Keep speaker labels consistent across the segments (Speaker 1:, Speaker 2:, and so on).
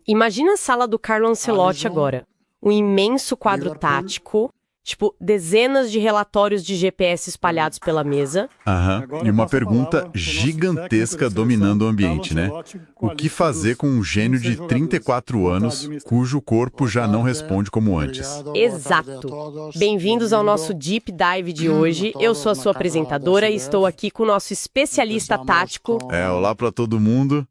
Speaker 1: Imagina a sala do Carlo Ancelotti agora. Um imenso quadro tático, tipo dezenas de relatórios de GPS espalhados pela mesa.
Speaker 2: E uma pergunta gigantesca dominando o ambiente, né? O que fazer com um gênio de 34 anos cujo corpo já não responde como antes?
Speaker 1: Exato. Bem-vindos ao nosso Deep Dive de hoje. Eu sou a sua apresentadora e estou aqui com o nosso especialista tático.
Speaker 2: Olá para todo mundo.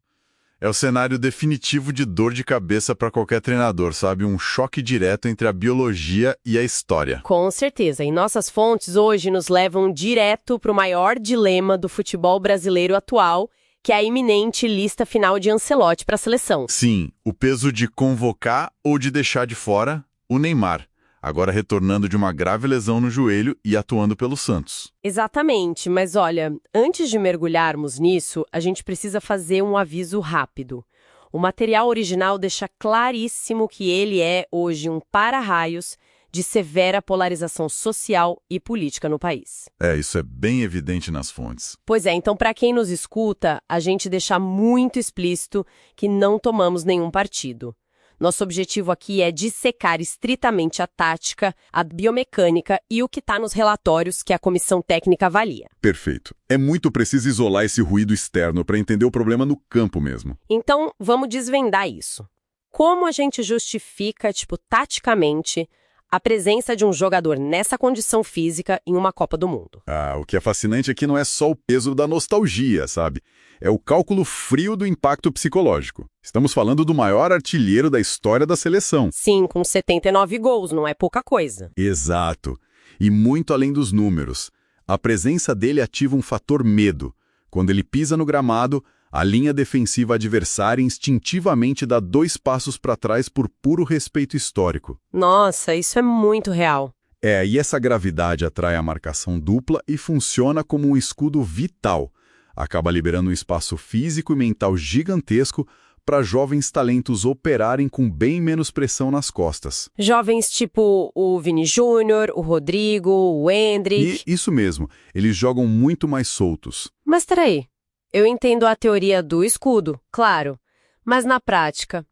Speaker 2: É o cenário definitivo de dor de cabeça para qualquer treinador, sabe? Um choque direto entre a biologia e a história.
Speaker 1: Com certeza. E nossas fontes hoje nos levam direto para o maior dilema do futebol brasileiro atual, que é a iminente lista final de Ancelotti para a seleção.
Speaker 2: Sim, o peso de convocar ou de deixar de fora o Neymar, agora retornando de uma grave lesão no joelho e atuando pelo Santos.
Speaker 1: Exatamente, mas olha, antes de mergulharmos nisso, a gente precisa fazer um aviso rápido. O material original deixa claríssimo que ele é, hoje, um para-raios de severa polarização social e política no país.
Speaker 2: Isso é bem evidente nas fontes.
Speaker 1: Pois é, então para quem nos escuta, a gente deixa muito explícito que não tomamos nenhum partido. Nosso objetivo aqui é dissecar estritamente a tática, a biomecânica e o que está nos relatórios que a comissão técnica avalia.
Speaker 2: Perfeito. É muito preciso isolar esse ruído externo para entender o problema no campo mesmo.
Speaker 1: Então, vamos desvendar isso. Como a gente justifica, taticamente, a presença de um jogador nessa condição física em uma Copa do Mundo?
Speaker 2: O que é fascinante aqui não é só o peso da nostalgia, sabe? É o cálculo frio do impacto psicológico. Estamos falando do maior artilheiro da história da seleção.
Speaker 1: Sim, com 79 gols, não é pouca coisa.
Speaker 2: Exato. E muito além dos números. A presença dele ativa um fator medo. Quando ele pisa no gramado, a linha defensiva adversária instintivamente dá 2 passos para trás por puro respeito histórico.
Speaker 1: Nossa, isso é muito real.
Speaker 2: E essa gravidade atrai a marcação dupla e funciona como um escudo vital. Acaba liberando um espaço físico e mental gigantesco para jovens talentos operarem com bem menos pressão nas costas.
Speaker 1: Jovens tipo o Vini Júnior, o Rodrigo, o Endrick...
Speaker 2: Isso mesmo, eles jogam muito mais soltos.
Speaker 1: Mas peraí, eu entendo a teoria do escudo, claro, mas na prática...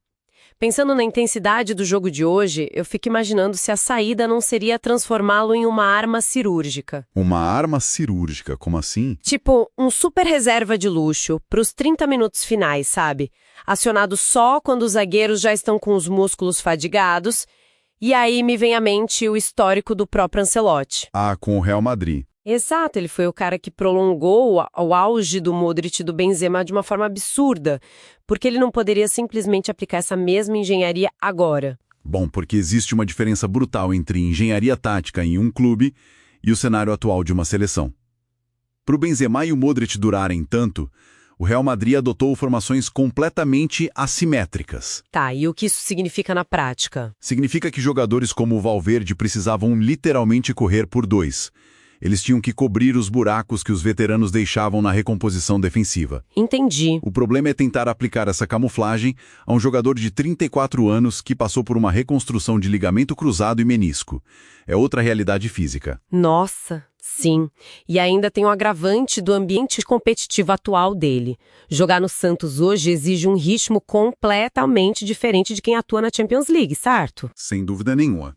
Speaker 1: Pensando na intensidade do jogo de hoje, eu fico imaginando se a saída não seria transformá-lo em uma arma cirúrgica.
Speaker 2: Uma arma cirúrgica? Como assim?
Speaker 1: Tipo, um super reserva de luxo para os 30 minutos finais, sabe? Acionado só quando os zagueiros já estão com os músculos fadigados. E aí me vem à mente o histórico do próprio Ancelotti.
Speaker 2: Com o Real Madrid.
Speaker 1: Exato, ele foi o cara que prolongou o auge do Modric e do Benzema de uma forma absurda, porque ele não poderia simplesmente aplicar essa mesma engenharia agora.
Speaker 2: Bom, porque existe uma diferença brutal entre engenharia tática em um clube e o cenário atual de uma seleção. Para o Benzema e o Modric durarem tanto, o Real Madrid adotou formações completamente assimétricas.
Speaker 1: E o que isso significa na prática?
Speaker 2: Significa que jogadores como o Valverde precisavam literalmente correr por 2. Eles tinham que cobrir os buracos que os veteranos deixavam na recomposição defensiva.
Speaker 1: Entendi.
Speaker 2: O problema é tentar aplicar essa camuflagem a um jogador de 34 anos que passou por uma reconstrução de ligamento cruzado e menisco. É outra realidade física.
Speaker 1: Nossa, sim. E ainda tem o agravante do ambiente competitivo atual dele. Jogar no Santos hoje exige um ritmo completamente diferente de quem atua na Champions League, certo?
Speaker 2: Sem dúvida nenhuma.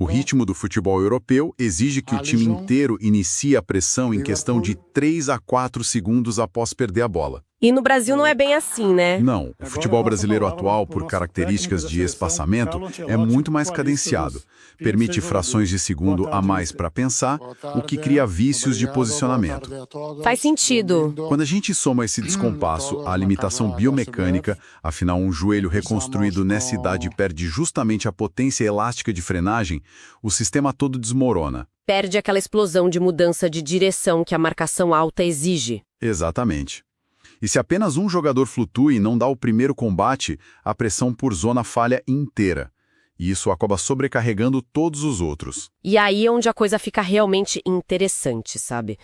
Speaker 2: O ritmo do futebol europeu exige que o time inteiro inicie a pressão em questão de 3 a 4 segundos após perder a bola.
Speaker 1: E no Brasil não é bem assim, né?
Speaker 2: Não, o futebol brasileiro atual, por características de espaçamento, é muito mais cadenciado. Permite frações de segundo a mais para pensar, o que cria vícios de posicionamento.
Speaker 1: Faz sentido.
Speaker 2: Quando a gente soma esse descompasso à limitação biomecânica, afinal um joelho reconstruído nessa idade perde justamente a potência elástica de frenagem, o sistema todo desmorona.
Speaker 1: Perde aquela explosão de mudança de direção que a marcação alta exige.
Speaker 2: Exatamente. E se apenas um jogador flutua e não dá o primeiro combate, a pressão por zona falha inteira. E isso acaba sobrecarregando todos os outros.
Speaker 1: E aí é onde a coisa fica realmente interessante, sabe?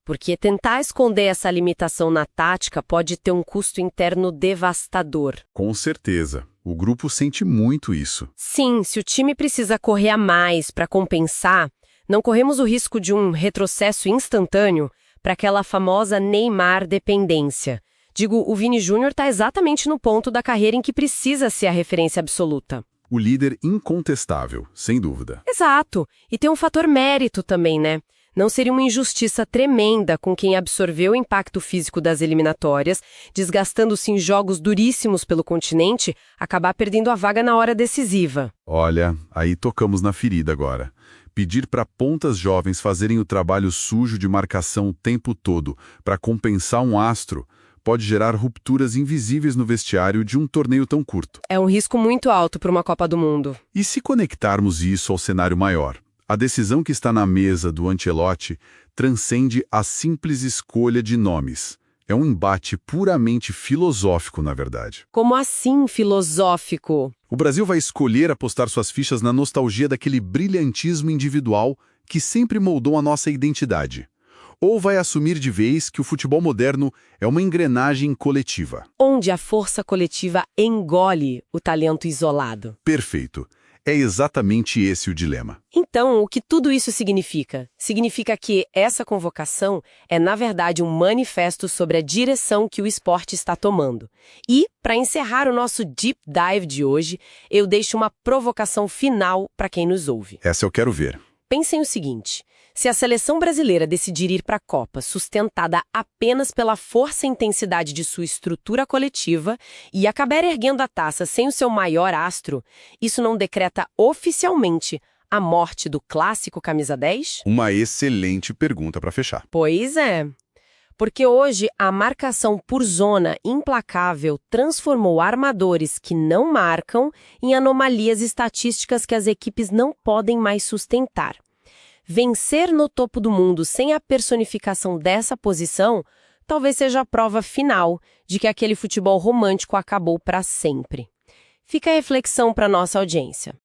Speaker 1: Porque tentar esconder essa limitação na tática pode ter um custo interno devastador.
Speaker 2: Com certeza. O grupo sente muito isso.
Speaker 1: Sim, se o time precisa correr a mais para compensar, não corremos o risco de um retrocesso instantâneo para aquela famosa Neymar dependência, Digo, o Vini Júnior está exatamente no ponto da carreira em que precisa ser a referência absoluta.
Speaker 2: O líder incontestável, sem dúvida.
Speaker 1: Exato. E tem um fator mérito também, né? Não seria uma injustiça tremenda com quem absorveu o impacto físico das eliminatórias, desgastando-se em jogos duríssimos pelo continente, acabar perdendo a vaga na hora decisiva.
Speaker 2: Olha, aí tocamos na ferida agora. Pedir para pontas jovens fazerem o trabalho sujo de marcação o tempo todo para compensar um astro pode gerar rupturas invisíveis no vestiário de um torneio tão curto.
Speaker 1: É um risco muito alto para uma Copa do Mundo.
Speaker 2: E se conectarmos isso ao cenário maior? A decisão que está na mesa do Ancelotti transcende a simples escolha de nomes. É um embate puramente filosófico, na verdade.
Speaker 1: Como assim filosófico?
Speaker 2: O Brasil vai escolher apostar suas fichas na nostalgia daquele brilhantismo individual que sempre moldou a nossa identidade. Ou vai assumir de vez que o futebol moderno é uma engrenagem coletiva.
Speaker 1: Onde a força coletiva engole o talento isolado.
Speaker 2: Perfeito. É exatamente esse o dilema.
Speaker 1: Então, o que tudo isso significa? Significa que essa convocação é, na verdade, um manifesto sobre a direção que o esporte está tomando. E, para encerrar o nosso Deep Dive de hoje, eu deixo uma provocação final para quem nos ouve.
Speaker 2: Essa eu quero ver.
Speaker 1: Pensem o seguinte: se a seleção brasileira decidir ir para a Copa sustentada apenas pela força e intensidade de sua estrutura coletiva e acabar erguendo a taça sem o seu maior astro, isso não decreta oficialmente a morte do clássico camisa 10?
Speaker 2: Uma excelente pergunta para fechar.
Speaker 1: Pois é. Porque hoje a marcação por zona implacável transformou armadores que não marcam em anomalias estatísticas que as equipes não podem mais sustentar. Vencer no topo do mundo sem a personificação dessa posição talvez seja a prova final de que aquele futebol romântico acabou para sempre. Fica a reflexão para nossa audiência.